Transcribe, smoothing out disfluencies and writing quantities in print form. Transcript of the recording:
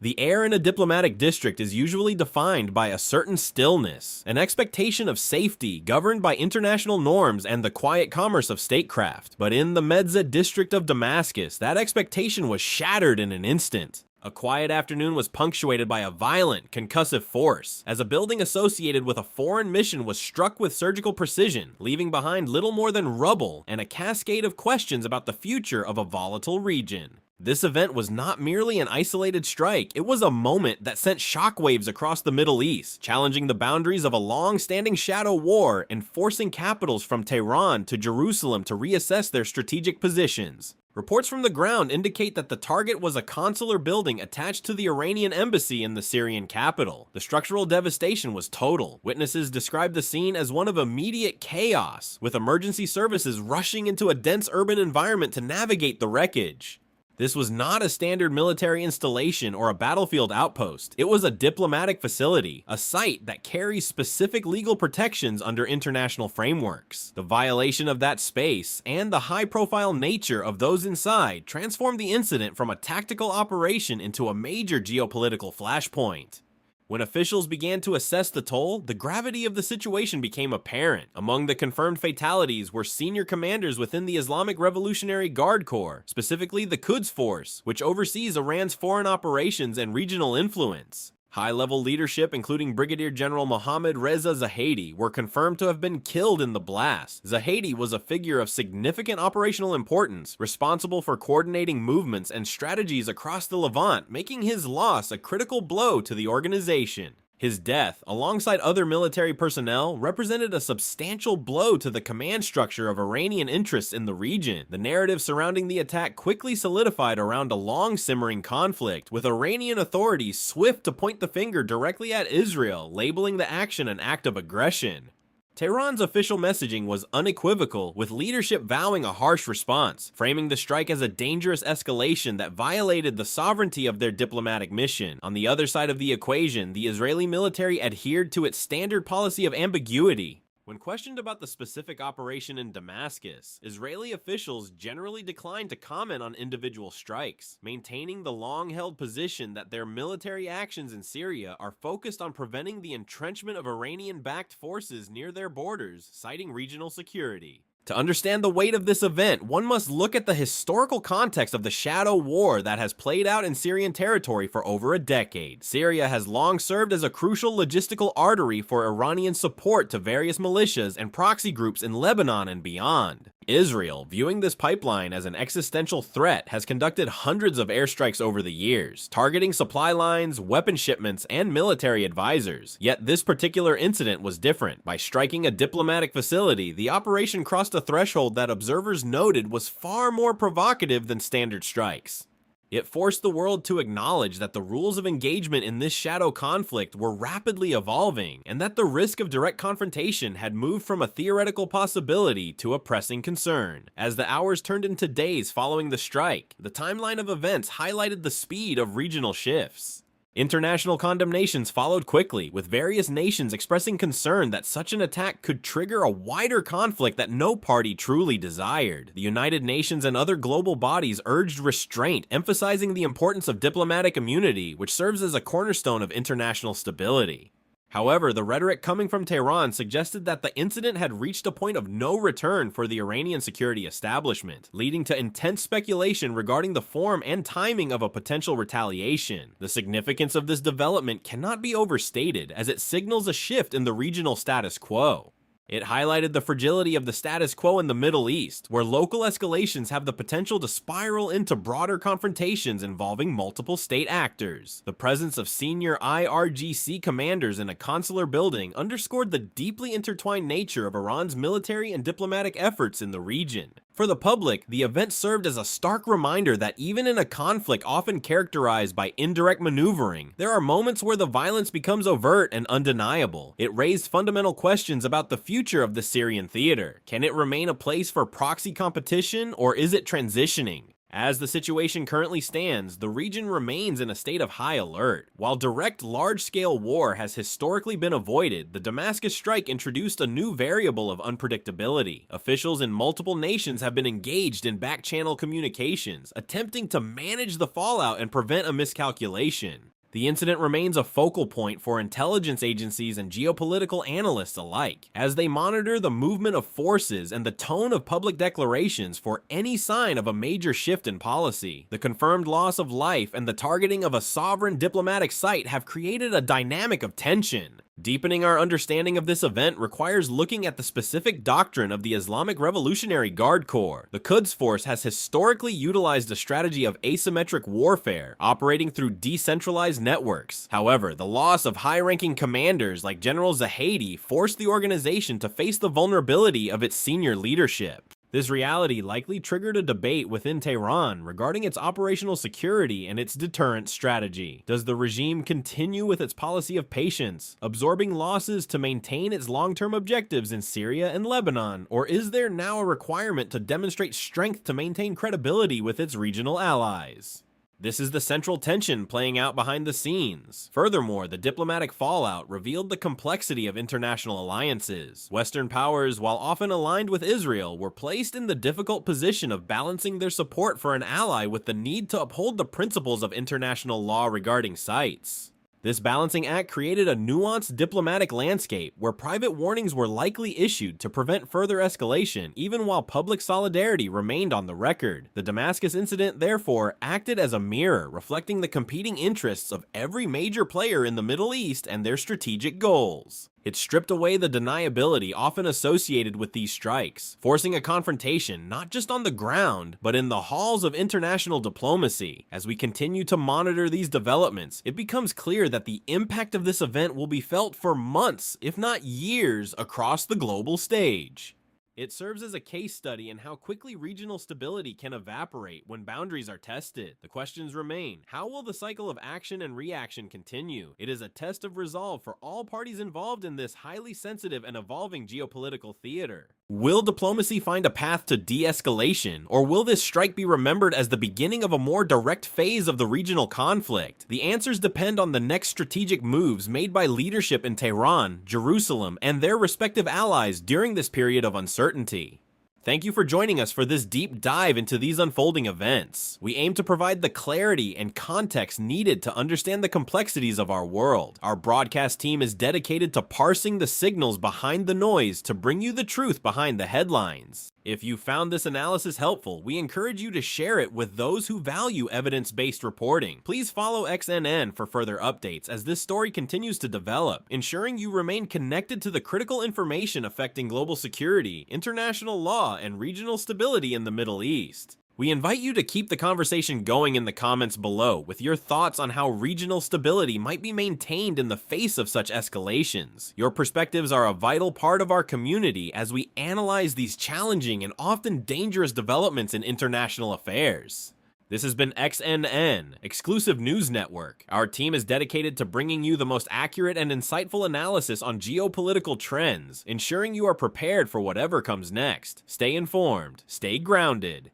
The air in a diplomatic district is usually defined by a certain stillness, an expectation of safety governed by international norms and the quiet commerce of statecraft. But in the Medza district of Damascus, that expectation was shattered in an instant. A quiet afternoon was punctuated by a violent, concussive force, as a building associated with a foreign mission was struck with surgical precision, leaving behind little more than rubble and a cascade of questions about the future of a volatile region. This event was not merely an isolated strike, it was a moment that sent shockwaves across the Middle East, challenging the boundaries of a long-standing shadow war and forcing capitals from Tehran to Jerusalem to reassess their strategic positions. Reports from the ground indicate that the target was a consular building attached to the Iranian embassy in the Syrian capital. The structural devastation was total. Witnesses described the scene as one of immediate chaos, with emergency services rushing into a dense urban environment to navigate the wreckage. This was not a standard military installation or a battlefield outpost. It was a diplomatic facility, a site that carries specific legal protections under international frameworks. The violation of that space and the high-profile nature of those inside transformed the incident from a tactical operation into a major geopolitical flashpoint. When officials began to assess the toll, the gravity of the situation became apparent. Among the confirmed fatalities were senior commanders within the Islamic Revolutionary Guard Corps, specifically the Quds Force, which oversees Iran's foreign operations and regional influence. High-level leadership, including Brigadier General Mohammad Reza Zahedi, were confirmed to have been killed in the blast. Zahedi was a figure of significant operational importance, responsible for coordinating movements and strategies across the Levant, making his loss a critical blow to the organization. His death, alongside other military personnel, represented a substantial blow to the command structure of Iranian interests in the region. The narrative surrounding the attack quickly solidified around a long-simmering conflict, with Iranian authorities swift to point the finger directly at Israel, labeling the action an act of aggression. Tehran's official messaging was unequivocal, with leadership vowing a harsh response, framing the strike as a dangerous escalation that violated the sovereignty of their diplomatic mission. On the other side of the equation, the Israeli military adhered to its standard policy of ambiguity. When questioned about the specific operation in Damascus, Israeli officials generally declined to comment on individual strikes, maintaining the long-held position that their military actions in Syria are focused on preventing the entrenchment of Iranian-backed forces near their borders, citing regional security. To understand the weight of this event, one must look at the historical context of the shadow war that has played out in Syrian territory for over a decade. Syria has long served as a crucial logistical artery for Iranian support to various militias and proxy groups in Lebanon and beyond. Israel, viewing this pipeline as an existential threat, has conducted hundreds of airstrikes over the years, targeting supply lines, weapon shipments, and military advisors. Yet this particular incident was different. By striking a diplomatic facility, the operation crossed a threshold that observers noted was far more provocative than standard strikes. It forced the world to acknowledge that the rules of engagement in this shadow conflict were rapidly evolving, and that the risk of direct confrontation had moved from a theoretical possibility to a pressing concern. As the hours turned into days following the strike, the timeline of events highlighted the speed of regional shifts. International condemnations followed quickly, with various nations expressing concern that such an attack could trigger a wider conflict that no party truly desired. The United Nations and other global bodies urged restraint, emphasizing the importance of diplomatic immunity, which serves as a cornerstone of international stability. However, the rhetoric coming from Tehran suggested that the incident had reached a point of no return for the Iranian security establishment, leading to intense speculation regarding the form and timing of a potential retaliation. The significance of this development cannot be overstated, as it signals a shift in the regional status quo. It highlighted the fragility of the status quo in the Middle East, where local escalations have the potential to spiral into broader confrontations involving multiple state actors. The presence of senior IRGC commanders in a consular building underscored the deeply intertwined nature of Iran's military and diplomatic efforts in the region. For the public, the event served as a stark reminder that even in a conflict often characterized by indirect maneuvering, there are moments where the violence becomes overt and undeniable. It raised fundamental questions about the future of the Syrian theater. Can it remain a place for proxy competition, or is it transitioning? As the situation currently stands, the region remains in a state of high alert. While direct large-scale war has historically been avoided, the Damascus strike introduced a new variable of unpredictability. Officials in multiple nations have been engaged in back-channel communications, attempting to manage the fallout and prevent a miscalculation. The incident remains a focal point for intelligence agencies and geopolitical analysts alike, as they monitor the movement of forces and the tone of public declarations for any sign of a major shift in policy. The confirmed loss of life and the targeting of a sovereign diplomatic site have created a dynamic of tension. Deepening our understanding of this event requires looking at the specific doctrine of the Islamic Revolutionary Guard Corps. The Quds Force has historically utilized a strategy of asymmetric warfare, operating through decentralized networks. However, the loss of high-ranking commanders like General Zahedi forced the organization to face the vulnerability of its senior leadership. This reality likely triggered a debate within Tehran regarding its operational security and its deterrent strategy. Does the regime continue with its policy of patience, absorbing losses to maintain its long-term objectives in Syria and Lebanon, or is there now a requirement to demonstrate strength to maintain credibility with its regional allies? This is the central tension playing out behind the scenes. Furthermore, the diplomatic fallout revealed the complexity of international alliances. Western powers, while often aligned with Israel, were placed in the difficult position of balancing their support for an ally with the need to uphold the principles of international law regarding sites. This balancing act created a nuanced diplomatic landscape where private warnings were likely issued to prevent further escalation, even while public solidarity remained on the record. The Damascus incident, therefore, acted as a mirror, reflecting the competing interests of every major player in the Middle East and their strategic goals. It stripped away the deniability often associated with these strikes, forcing a confrontation not just on the ground, but in the halls of international diplomacy. As we continue to monitor these developments, it becomes clear that the impact of this event will be felt for months, if not years, across the global stage. It serves as a case study in how quickly regional stability can evaporate when boundaries are tested. The questions remain: how will the cycle of action and reaction continue? It is a test of resolve for all parties involved in this highly sensitive and evolving geopolitical theater. Will diplomacy find a path to de-escalation, or will this strike be remembered as the beginning of a more direct phase of the regional conflict? The answers depend on the next strategic moves made by leadership in Tehran, Jerusalem, and their respective allies during this period of uncertainty. Thank you for joining us for this deep dive into these unfolding events. We aim to provide the clarity and context needed to understand the complexities of our world. Our broadcast team is dedicated to parsing the signals behind the noise to bring you the truth behind the headlines. If you found this analysis helpful, we encourage you to share it with those who value evidence-based reporting. Please follow XNN for further updates as this story continues to develop, ensuring you remain connected to the critical information affecting global security, international law, and regional stability in the Middle East. We invite you to keep the conversation going in the comments below with your thoughts on how regional stability might be maintained in the face of such escalations. Your perspectives are a vital part of our community as we analyze these challenging and often dangerous developments in international affairs. This has been XNN, Exclusive News Network. Our team is dedicated to bringing you the most accurate and insightful analysis on geopolitical trends, ensuring you are prepared for whatever comes next. Stay informed, stay grounded,